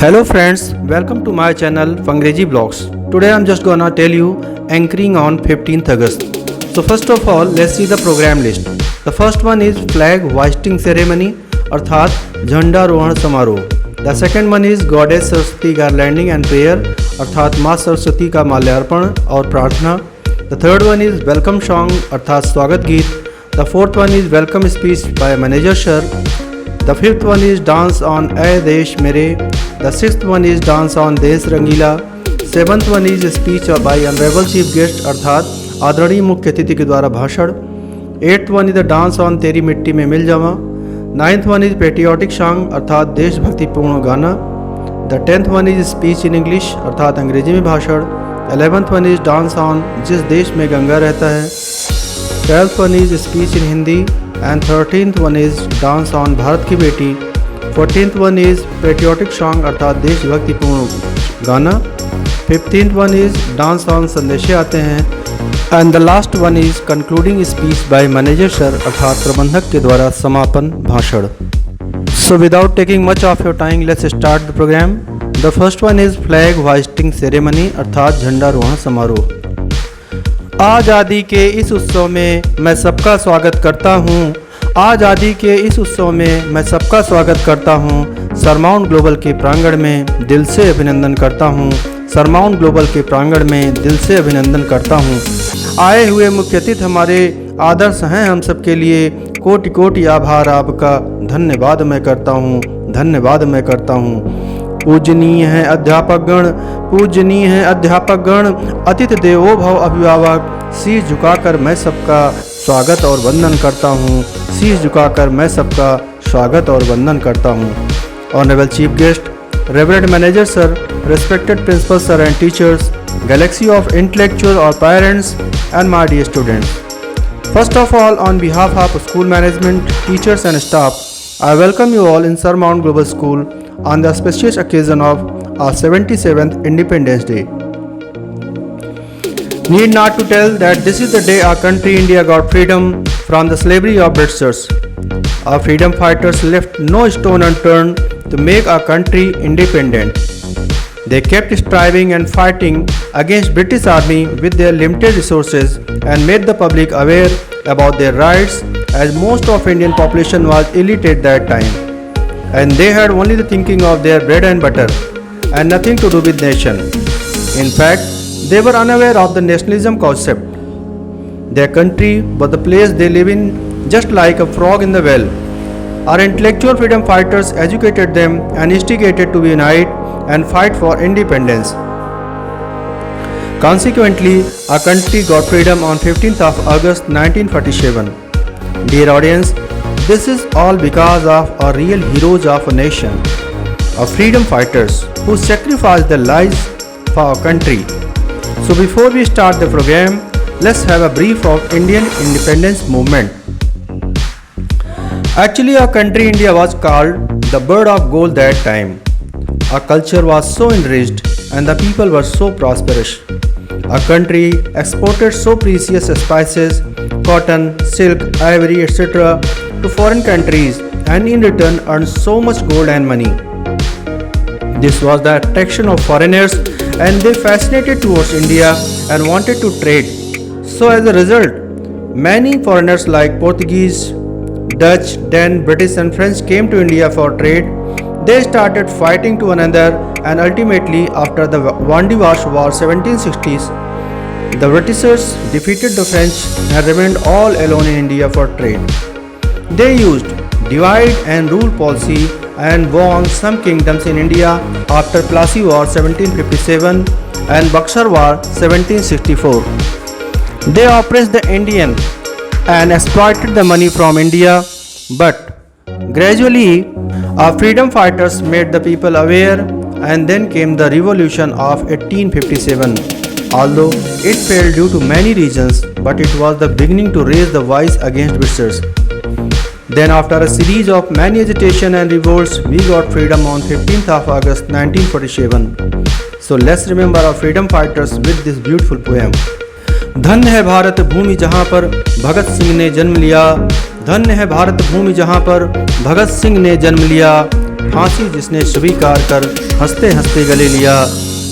Hello friends, welcome to my channel Fangrezi Vlogs. Today I'm just gonna tell you anchoring on 15th August. So first of all, let's see the program list. The first one is flag hoisting ceremony अर्थात झंडा रोहण समारोह. The second one is goddess Saraswati garlanding and prayer अर्थात माँ सरस्वती का माल्यार्पण और प्रार्थना. The third one is welcome song अर्थात स्वागत गीत. The fourth one is welcome speech by manager sir. The fifth one is dance on ऐ देश मेरे. The sixth one is dance on देश रंगीला. Seventh one is speech by honorable chief guest अर्थात आदरणीय मुख्य अतिथि के द्वारा भाषण. Eighth one is the dance on तेरी मिट्टी में मिल जावा. Ninth one is patriotic song अर्थात देशभक्तिपूर्ण गाना. The 10th one is speech in English अर्थात अंग्रेजी में भाषण. 11th one is dance on जिस देश में गंगा रहता है. 12th one is speech in Hindi and 13th one is dance on Bharat की बेटी. 14th one is patriotic song अर्थात देशभक्तिपूर्ण गाना. 15th one is dance on संदेशे Aate हैं and the last one is concluding speech by manager sir अर्थात प्रबंधक के द्वारा समापन भाषण. So without taking much of your time, let's start the program. The first one is flag hoisting ceremony अर्थात झंडा रोहण समारोह. आज़ादी के इस उत्सव में मैं सबका स्वागत करता हूँ. आज़ादी के इस उत्सव में मैं सबका स्वागत करता हूँ. सरमाउंट ग्लोबल के प्रांगण में दिल से अभिनंदन करता हूँ. सरमाउंट ग्लोबल के प्रांगण में दिल से अभिनंदन करता हूँ. आए हुए मुख्य अतिथि हमारे आदर्श हैं हम सबके लिए. कोटि कोटि आभार आपका धन्यवाद मैं करता हूँ. धन्यवाद मैं करता हूँ. पूजनीय है अध्यापक गण, पूजनीय है अध्यापक गण, अतिथि देवो भव अभिभावक. शीश झुकाकर मैं सबका स्वागत और वंदन करता हूँ. शीश झुकाकर मैं सबका स्वागत और वंदन करता हूँ. Honourable chief guest, reverend manager sir, respected principal sir and teachers, galaxy of intellectual और parents and my dear students. First of all, on behalf of school management, teachers and staff, I welcome you all in Surmount Global School on the auspicious occasion of our 77th Independence Day. Need not to tell that this is the day our country India got freedom from the slavery of Britishers. Our freedom fighters left no stone unturned to make our country independent. They kept striving and fighting against British Army with their limited resources and made the public aware about their rights, as most of Indian population was illiterate that time, and they had only the thinking of their bread and butter and nothing to do with nation. In fact, they were unaware of the nationalism concept. Their country was the place they live in, just like a frog in the well. Our intellectual freedom fighters educated them and instigated to unite and fight for independence. Consequently, our country got freedom on 15th of August 1947. Dear audience, this is all because of our real heroes of a nation, our freedom fighters who sacrificed their lives for our country. So before we start the program, let's have a brief of Indian independence movement. Actually, our country India was called the bird of gold that time. Our culture was so enriched and the people were so prosperous. Our country exported so precious spices, cotton, silk, ivory, etc. to foreign countries and in return earned so much gold and money. This was the attraction of foreigners and they fascinated towards India and wanted to trade. So as a result, many foreigners like Portuguese, Dutch, then British and French came to India for trade. They started fighting to one another and ultimately after the Vendée War 1760s, the Britishers defeated the French and remained all alone in India for trade. They used divide and rule policy and won some kingdoms in India after Plassey War 1757 and Buxar War 1764. They oppressed the Indian and exploited the money from India, but gradually our freedom fighters made the people aware and then came the revolution of 1857. Although it failed due to many reasons, but it was the beginning to raise the voice against Britishers. Then after a series of many agitation and revolts, we got freedom on 15th of August 1947. So let's remember our freedom fighters with this beautiful poem. धन्य है भारत भूमि जहाँ पर भगत सिंह ने जन्म लिया. धन्य है भारत भूमि जहाँ पर भगत सिंह ने जन्म लिया. फांसी जिसने स्वीकार कर हंसते हंसते गले लिया,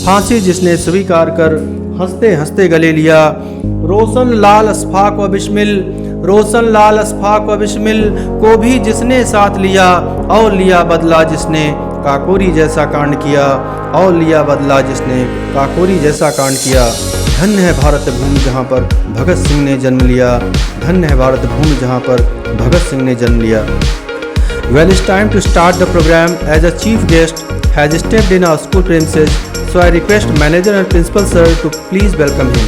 फांसी जिसने स्वीकार कर हंसते हंसते गले लिया। रोशन लाल अशफाक व बिस्मिल, रोशन लाल अशफाक व बिस्मिल को भी जिसने साथ लिया, और लिया बदला जिसने काकोरी जैसा कांड किया, और लिया बदला जिसने काकोरी जैसा कांड किया। धन्य है भारत भूमि जहाँ पर भगत सिंह ने जन्म लिया, धन्य है भारत भूमि जहाँ पर भगत सिंह ने जन्म लिया। Well, it's time to start the program. As a chief guest has stepped in our school premises, so I request manager and principal sir to please welcome him.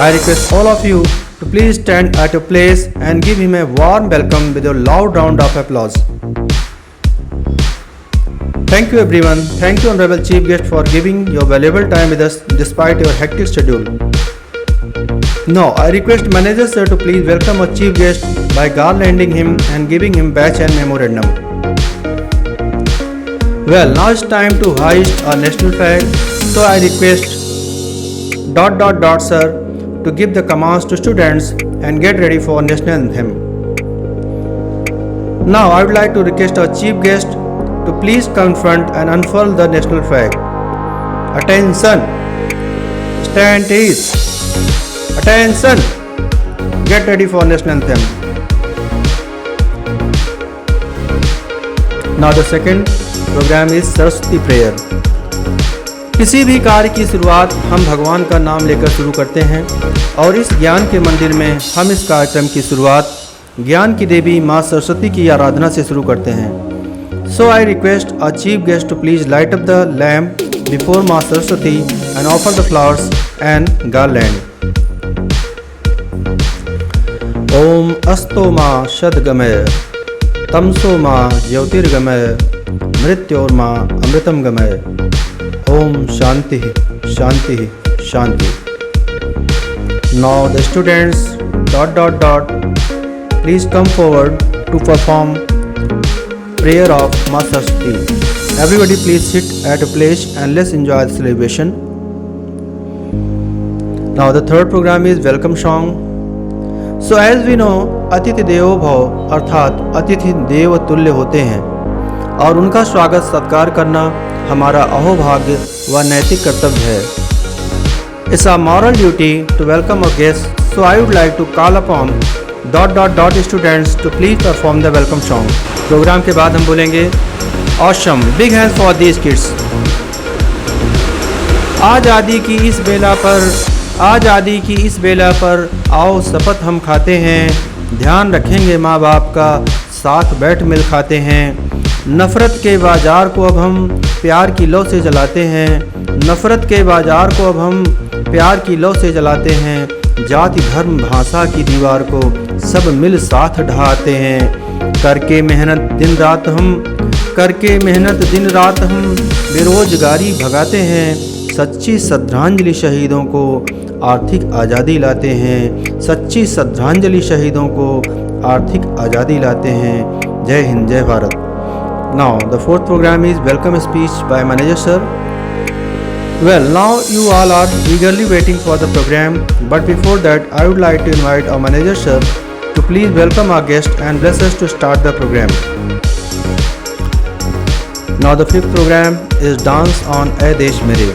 I request all of you to please stand at your place and give him a warm welcome with a loud round of applause. Thank you everyone. Thank you honorable chief guest for giving your valuable time with us despite your hectic schedule. Now I request manager sir to please welcome our chief guest by garlanding him and giving him badge and memorandum. Well, now it's time to hoist our national flag, so I request ... sir to give the commands to students and get ready for national anthem. Now I would like to request our chief guest to please confront and unfurl the national flag. Attention! Stand ease! Attention! Get ready for national anthem. Now the second program is Saraswati prayer. किसी भी कार्य की शुरुआत हम भगवान का नाम लेकर शुरू करते हैं, और इस ज्ञान के मंदिर में हम इस कार्यक्रम की शुरुआत ज्ञान की देवी माँ सरस्वती की आराधना से शुरू करते हैं। So I request our chief guest to please light up the lamp before Ma Saraswati and offer the flowers and garland. Om Asto Ma Shadgamay Tamso Ma Jyotirgamay Mrityor Ma Amritam Gamay. Om Shanti Shanti Shanti. Now the students ... please come forward to perform prayer of Ma Saraswati. Everybody please sit at a place and let's enjoy the celebration. Now the third program is welcome song. So as we know, अतिथि देवो भव अर्थात अतिथि देव तुल्य होते हैं, और उनका स्वागत सत्कार करना हमारा अहोभाग्य व नैतिक कर्तव्य है. It's our moral duty to welcome our guests, so I would like to call upon ... students to please perform the welcome song. Programme के बाद हम बोलेंगे awesome, big hands for these kids. आज़ादी की इस बेला पर, आज़ादी की इस बेला पर आओ शपथ हम खाते हैं, ध्यान रखेंगे माँ बाप का, साथ बैठ मिल खाते हैं. नफ़रत के बाज़ार को अब हम प्यार की लौ से जलाते हैं, नफ़रत के बाज़ार को अब हम प्यार की लौ से जलाते हैं. जाति धर्म भाषा की दीवार को सब मिल साथ ढहाते हैं. करके मेहनत दिन रात हम, करके मेहनत दिन रात हम बेरोजगारी भगाते हैं. सच्ची श्रद्धांजलि शहीदों को आर्थिक आज़ादी लाते हैं, सच्ची श्रद्धांजलि शहीदों को आर्थिक आज़ादी लाते हैं. जय हिंद जय Bharat. Now the fourth programme is welcome speech by manager sir. Well, now you all are eagerly waiting for the program, but before that I would like to invite our manager sir to please welcome our guest and bless us to start the program. Now the fifth program is Dance on A Desh Mere.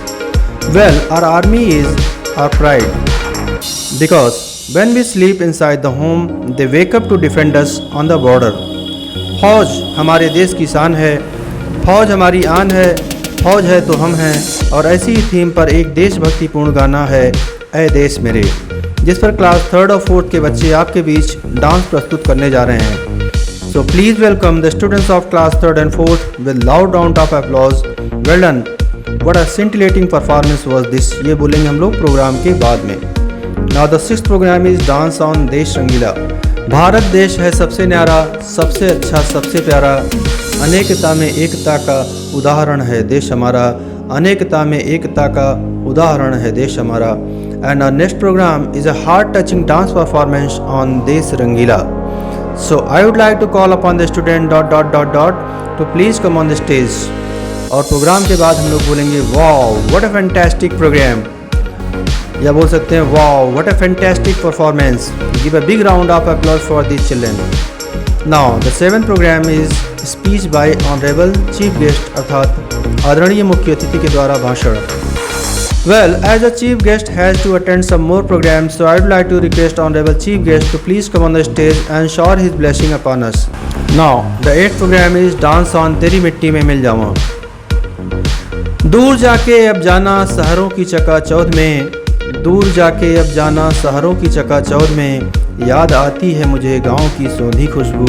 Well, our army is our pride, because when we sleep inside the home, they wake up to defend us on the border. फौज हमारे देश की शान है, फौज हमारी आन है, फौज है तो हम हैं. और ऐसी ही थीम पर एक देशभक्तिपूर्ण गाना है ए देश मेरे, जिस पर क्लास 3rd और 4th के बच्चे आपके बीच डांस प्रस्तुत करने जा रहे हैं. So please welcome the students of class 3rd and 4th with loud round of applause. Well done, what a scintillating performance was this, ये बोलेंगे हम लोग प्रोग्राम के बाद में. Now the 6th programme is dance on Desh Rangila. Bharat देश है सबसे न्यारा, सबसे अच्छा, सबसे प्यारा, अनेकता में एकता का उदाहरण है देश हमारा, अनेकता में एकता का उदाहरण है देश हमारा. And our next programme is a heart touching dance performance on Desh Rangila. So I would like to call upon the student ... to please come on the stage. और प्रोग्राम के बाद हम लोग बोलेंगे wow what a fantastic programme, या बोल सकते हैं wow what a fantastic performance. Give a big round of applause for these children. Now the 7th programme is speech bye honourable chief guest अर्थात आदरणीय मुख्य अतिथि के द्वारा भाषण। Well, as the chief guest has to attend some more programs, so I would like to request honorable chief guest to please come on the stage and shower his blessing upon us. Now, the 8th program is Dance on तेरी मिट्टी में मिल जाऊँ। दूर जाके अब जाना शहरों की चकाचौंध में, दूर जाके अब जाना शहरों की चकाचौंध में, याद आती है मुझे गाँव की सौंधी खुशबू,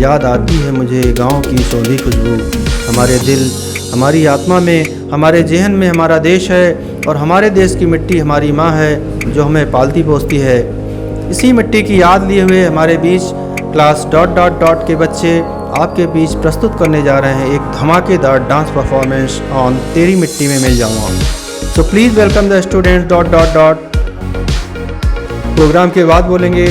याद आती है मुझे गाँव की सौंधी खुशबू। हमारे दिल, हमारी आत्मा में, हमारे जहन में हमारा देश है और हमारे देश की मिट्टी हमारी माँ है जो हमें पालती पोसती है। इसी मिट्टी की याद लिए हुए हमारे बीच क्लास ... के बच्चे आपके बीच प्रस्तुत करने जा रहे हैं एक धमाकेदार डांस परफॉर्मेंस ऑन तेरी मिट्टी में मिल जाऊँगा। So please welcome the students ... programme के बाद बोलेंगे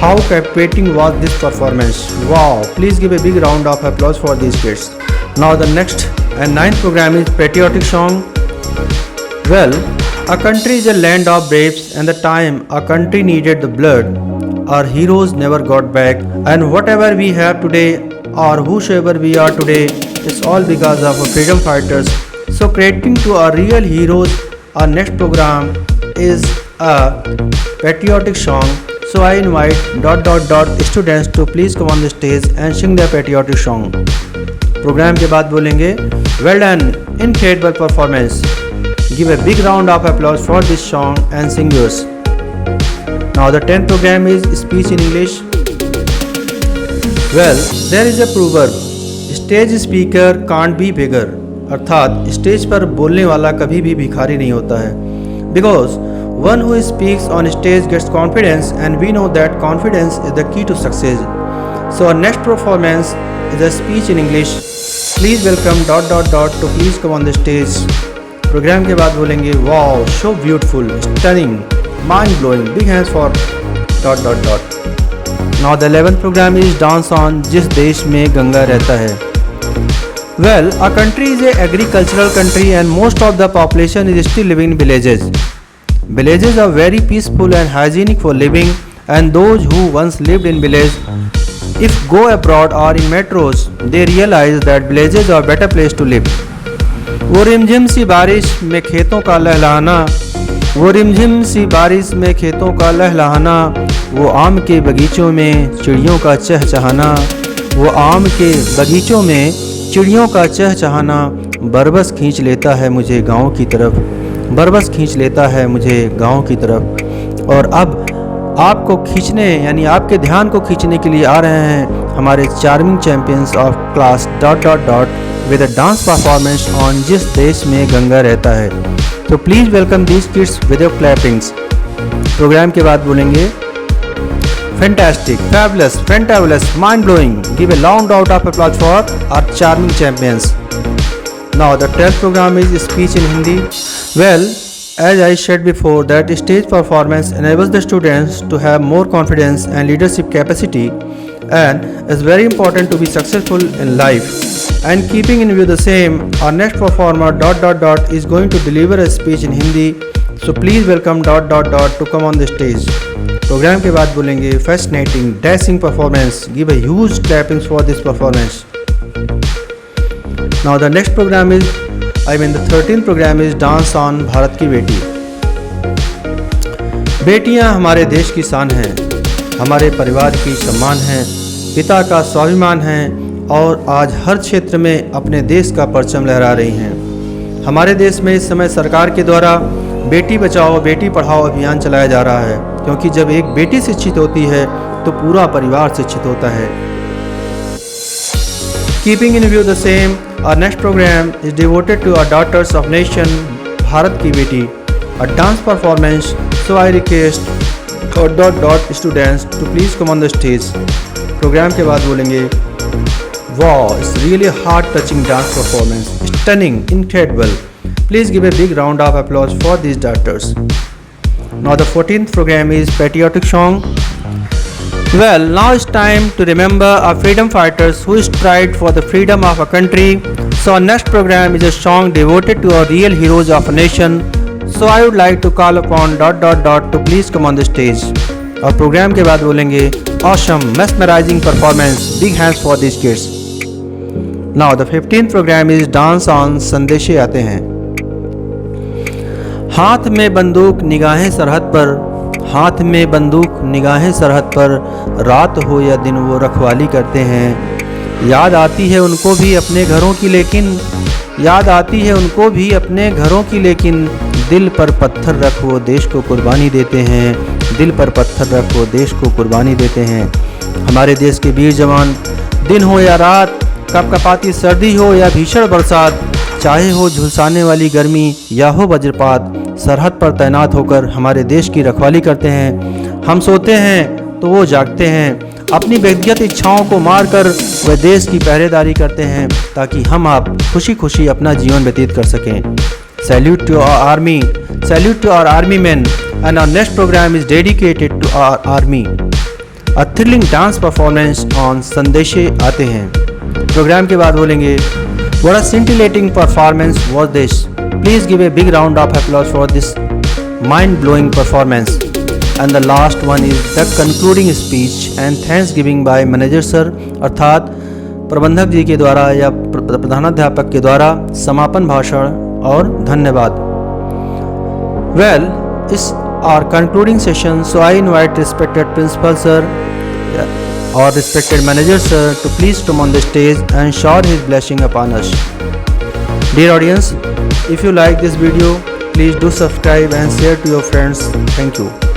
how captivating was this performance. Wow, please give a big round of applause for this kids. Now the next and 9th program is patriotic song. Well, a country is a land of braves, and the time a country needed the blood, our heroes never got back. And whatever we have today, or whosoever we are today, is all because of our freedom fighters. So crediting to our real heroes, our next program is a patriotic song. So I invite ... students to please come on the stage and sing their patriotic song. Programme के बाद बोलेंगे well done, incredible performance, give a big round of applause for this song and singers. Now the 10th programme is speech in English. Well, there is a proverb, stage speaker can't be beggar, अर्थात stage पर बोलने वाला कभी भी भिखारी नहीं होता है। Because one who speaks on stage gets confidence and we know that confidence is the key to success. So our next performance is a speech in English. Please welcome ... to please come on the stage. Programme के बाद बोलेंगे wow, so beautiful, stunning, mind blowing, big hands for ... Now the 11th program is dance on जिस देश में गंगा रहता है। Well, a country is a agricultural country and most of the population is still living in villages. Villages are very peaceful and hygienic for living, and those who once lived in village, if go abroad or in metros, they realize that villages are better place to live. वो रिमझिम सी बारिश में खेतों का लहलहाना, वो रिमझिम सी बारिश में खेतों का लहलहाना, वो आम के बगीचों में चिड़ियों का चहचहाना, वो आम के बगीचों में चिड़ियों का चहचहाना, बरबस खींच लेता है मुझे गाँव की तरफ, बरबस खींच लेता है मुझे गाँव की तरफ। और अब आपको खींचने यानी आपके ध्यान को खींचने के लिए आ रहे हैं हमारे charming champions of class ... with a dance performance on जिस देश में गंगा रहता है। तो please welcome these kids with your clappings. Programme के बाद बोलेंगे fantastic, fabulous, fantabulous, mind blowing, give a long round of applause for our charming champions. Now the 12th program is speech in Hindi. Well, as I said before, that stage performance enables the students to have more confidence and leadership capacity, and is very important to be successful in life. And keeping in view the same, our next performer ... is going to deliver a speech in Hindi. So please welcome ... to come on the stage. Programme के बाद बोलेंगे fascinating, dashing performance, give a huge clappings for this performance. Now the next program is the 13th program is dance on Bharat की बेटी। बेटियां हमारे देश की शान हैं, हमारे परिवार की सम्मान हैं, पिता का स्वाभिमान हैं और आज हर क्षेत्र में अपने देश का परचम लहरा रही हैं। हमारे देश में इस समय सरकार के द्वारा बेटी बचाओ बेटी पढ़ाओ अभियान चलाया जा रहा है, क्योंकि जब एक बेटी शिक्षित होती है तो पूरा परिवार शिक्षित होता है। Keeping in view the same, our next program is devoted to our daughters of nation, Bharat Ki Beti, a dance performance. So I request ... students to please come on the stage. Programme के बाद बोलेंगे wow, it's really heart touching dance performance, stunning, incredible. Please give a big round of applause for these daughters. Now the 14th program is patriotic song. Well, now it's time to remember our freedom fighters who strived for the freedom of our country. So our next program is a song devoted to our real heroes of a nation. So I would like to call upon ... to please come on the stage. और programme के बाद बोलेंगे awesome, mesmerizing performance, big hands for these kids. Now the 15th program is Dance on संदेशे Aate हैं। हाथ में बंदूक निगाहें सरहद पर, हाथ में बंदूक निगाहें सरहद पर, रात हो या दिन वो रखवाली करते हैं। याद आती है उनको भी अपने घरों की, लेकिन याद आती है उनको भी अपने घरों की, लेकिन दिल पर पत्थर रख वो देश को कुर्बानी देते हैं। दिल पर पत्थर रख वो देश को कुर्बानी देते हैं। हमारे देश के वीर जवान, दिन हो या रात, कपकपाती सर्दी हो या भीषण बरसात, चाहे हो झुलसाने वाली गर्मी या हो वज्रपात, सरहद पर तैनात होकर हमारे देश की रखवाली करते हैं। हम सोते हैं तो वो जागते हैं, अपनी व्यक्तिगत इच्छाओं को मारकर वह देश की पहरेदारी करते हैं, ताकि हम आप खुशी खुशी अपना जीवन व्यतीत कर सकें। Salute to our army, salute to our army man, and our next programme is dedicated to our army. A thrilling dance performance on Sandese Aate Hain. Programme के बाद बोलेंगे, What a scintillating performance was this. Please give a big round of applause for this mind-blowing performance. And the last one is the concluding speech and thanksgiving by manager sir, अर्थात प्रबंधक जी के द्वारा या प्रधानाध्यापक के द्वारा समापन भाषण और धन्यवाद। Well, it's our concluding session, so I invite respected principal sir or respected manager sir to please come on the stage and shower his blessing upon us. Dear audience, if you like this video, please do subscribe and share to your friends. Thank you.